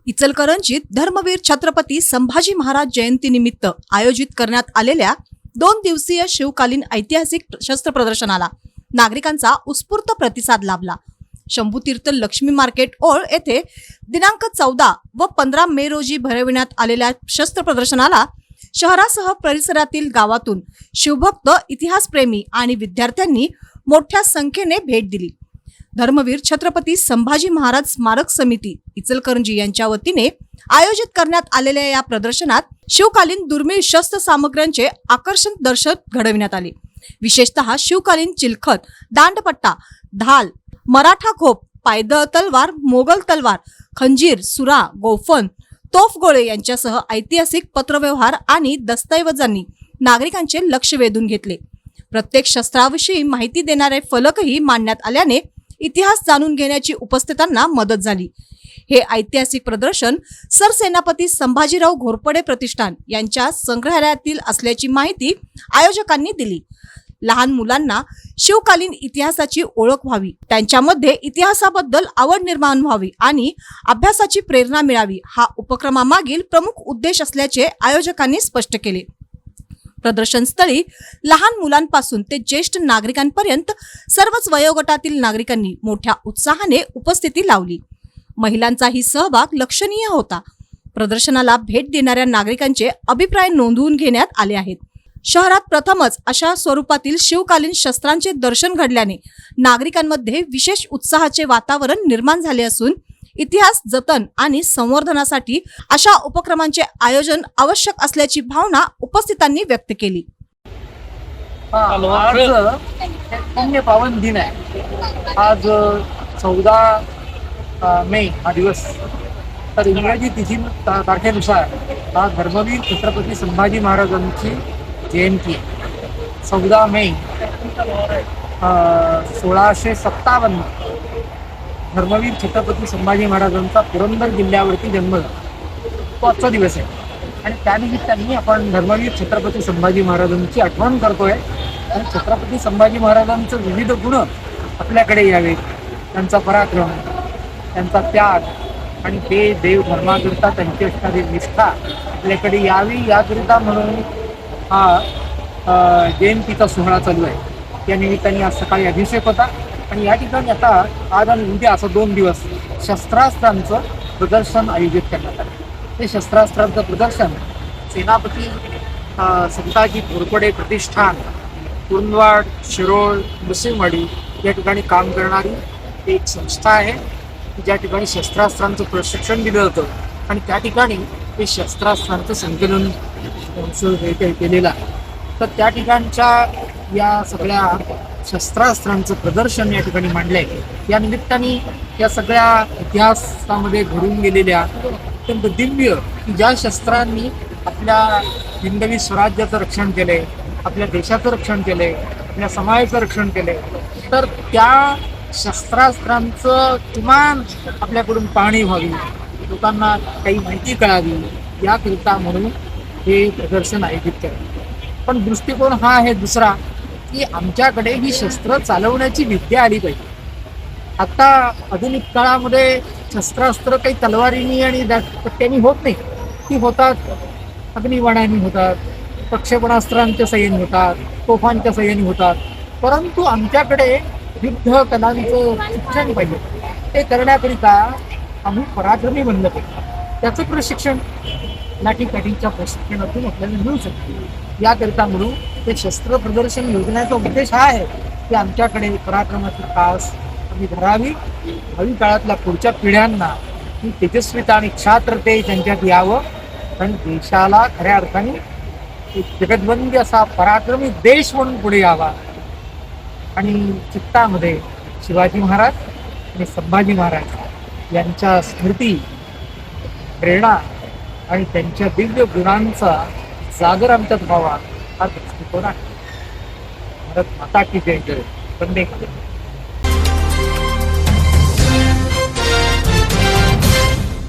इचलकरंजीत धर्मवीर छत्रपती संभाजी महाराज जयंतीनिमित्त आयोजित करण्यात आलेल्या 2 दिवसीय शिवकालीन ऐतिहासिक शस्त्र प्रदर्शनाला नागरिकांचा उत्स्फूर्त प्रतिसाद लाभला। शंभूतीर्थ लक्ष्मी मार्केट ओळ येथे दिनांक 14 व 15 मे रोजी भरविण्यात आलेल्या शस्त्र प्रदर्शनाला शहरासह परिसरातील गावातून शिवभक्त, इतिहासप्रेमी आणि विद्यार्थ्यांनी मोठ्या संख्येने भेट दिली। धर्मवीर छत्रपती संभाजी महाराज स्मारक समिती इचलकरंजी यांच्या वतीने आयोजित करण्यात आलेल्या या प्रदर्शनात शिवकालीन दुर्मिळ शस्त्र सामग्र्यांचे आकर्षक दर्शन घडविण्यात आले। विशेषतः शिवकालीन चिलखत, दांडपट्टा, ढाल, मराठा खोप, पायदळ तलवार, मोगल तलवार, खंजीर, सुरा, गोफन, तोफगोळे यांच्यासह ऐतिहासिक पत्रव्यवहार आणि दस्तऐवजांनी नागरिकांचे लक्ष वेधून घेतले। प्रत्येक शस्त्राविषयी माहिती देणारे फलकही मांडण्यात आल्याने इतिहास जाणून घेण्याची उपस्थितांना मदत झाली। हे ऐतिहासिक प्रदर्शन सरसेनापती संभाजीराव घोरपडे प्रतिष्ठान यांच्या संग्रहालयातील असल्याची माहिती आयोजकांनी दिली। लहान मुलांना शिवकालीन इतिहासाची ओळख व्हावी, त्यांच्यामध्ये इतिहासाबद्दल आवड निर्माण व्हावी आणि अभ्यासाची प्रेरणा मिळावी हा उपक्रमामागील प्रमुख उद्देश असल्याचे आयोजकांनी स्पष्ट केले। प्रदर्शनस्थळी लहान मुलांपासून ते ज्येष्ठ नागरिकांपर्यंत सर्वच वयोगटातील नागरिकांनी मोठ्या उत्साहाने उपस्थिती लावली। महिलांचाही सहभाग लक्षणीय होता। प्रदर्शनाला भेट देणाऱ्या नागरिकांचे अभिप्राय नोंदवून घेण्यात आले आहेत। शहरात प्रथमच अशा स्वरूपातील शिवकालीन शस्त्रांचे दर्शन घडल्याने नागरिकांमध्ये विशेष उत्साहाचे वातावरण निर्माण झाले असून इतिहास जतन आणि संवर्धनासाठी अशा उपक्रमांचे आयोजन आवश्यक असल्याची भावना उपस्थितांनी व्यक्त केली। आज पुण्य पावन दिन आहे। आज 14 मे हा दिवस, तर इंग्रजी तिथी तारखेनुसार आज धर्मवीर छत्रपती संभाजी महाराजांची जयंती 14 मे 1657 धर्मवीर छत्रपती संभाजी महाराजांचा पुरंदर जिल्ह्यावरती जन्म तो आजचा दिवस आहे आणि त्यानिमित्ताने आपण धर्मवीर छत्रपती संभाजी महाराजांची आठवण करतोय आणि छत्रपती संभाजी महाराजांचे विविध गुण आपल्याकडे यावेत, त्यांचा पराक्रम, त्यांचा त्याग आणि ते देव धर्माकरिता त्यांची असणारी निष्ठा आपल्याकडे यावी याकरिता म्हणून हा जयंतीचा सोहळा चालू आहे। या निमित्ताने आज सकाळी अभिषेक होता आणि या ठिकाणी आता आज आणि उद्या असं 2 दिवस शस्त्रास्त्रांचं प्रदर्शन आयोजित करण्यात आलं। हे शस्त्रास्त्रांचं प्रदर्शन सेनापती संताजी घोरपडे प्रतिष्ठान, कुरुंदवाड, शिरोळ, नृसिंहवाडी या ठिकाणी काम करणारी एक संस्था आहे, ज्या ठिकाणी शस्त्रास्त्रांचं प्रशिक्षण दिलं जातं आणि त्या ठिकाणी हे शस्त्रास्त्रांचं संकलन केलेलं आहे। तर त्या ठिकाणच्या या सगळ्या शस्त्रास्त्रांचं प्रदर्शन या ठिकाणी मांडलंय। या निमित्ताने या सगळ्या इतिहासामध्ये घडून गेलेल्या अत्यंत दिव्य की ज्या शस्त्रांनी आपल्या हिंदवी स्वराज्याचं रक्षण केलंय, आपल्या देशाचं रक्षण केलंय, आपल्या समाजाचं रक्षण केलंय, तर त्या शस्त्रास्त्रांचं किमान आपल्याकडून पाहणी व्हावी, लोकांना काही माहिती कळावी याकरिता म्हणून हे प्रदर्शन आयोजित केलं। पण दृष्टिकोन हा आहे दुसरा की आमच्याकडे ही शस्त्र चालवण्याची विद्या आली पाहिजे। आता आधुनिक काळामध्ये शस्त्रास्त्र काही तलवारीनी आणि पट्ट्यानी होत नाही, ती होतात अग्निबाणांनी होतात, प्रक्षेपणास्त्रांच्या सहाय्याने होतात, तोफांच्या सहाय्याने होतात, परंतु आमच्याकडे युद्ध कलांचं शिक्षण पाहिजे। ते करण्याकरिता आम्ही पराक्रमी बनलं पाहिजे। त्याचं प्रशिक्षण लाठीकाठीच्या प्रशिक्षणातून आपल्याला मिळू शकते। याकरिता म्हणून ते शस्त्र प्रदर्शन योजण्याचा उद्देश हा आहे की आमच्याकडे पराक्रमाची कास आम्ही धरावी, भावी काळातल्या पुढच्या पिढ्यांना ही तेजस्विता आणि क्षात्रते त्यांच्यात यावं आणि देशाला खऱ्या अर्थाने एक जगदवंदी असा पराक्रमी देश म्हणून पुढे यावा आणि चित्तामध्ये शिवाजी महाराज आणि संभाजी महाराज यांच्या स्मृती, प्रेरणा आणि त्यांच्या दिव्य गुणांचा जागर आमच्यात व्हावा हा दृष्टिकोन आहे। भारत माता की जय जय, वंदे मातरम।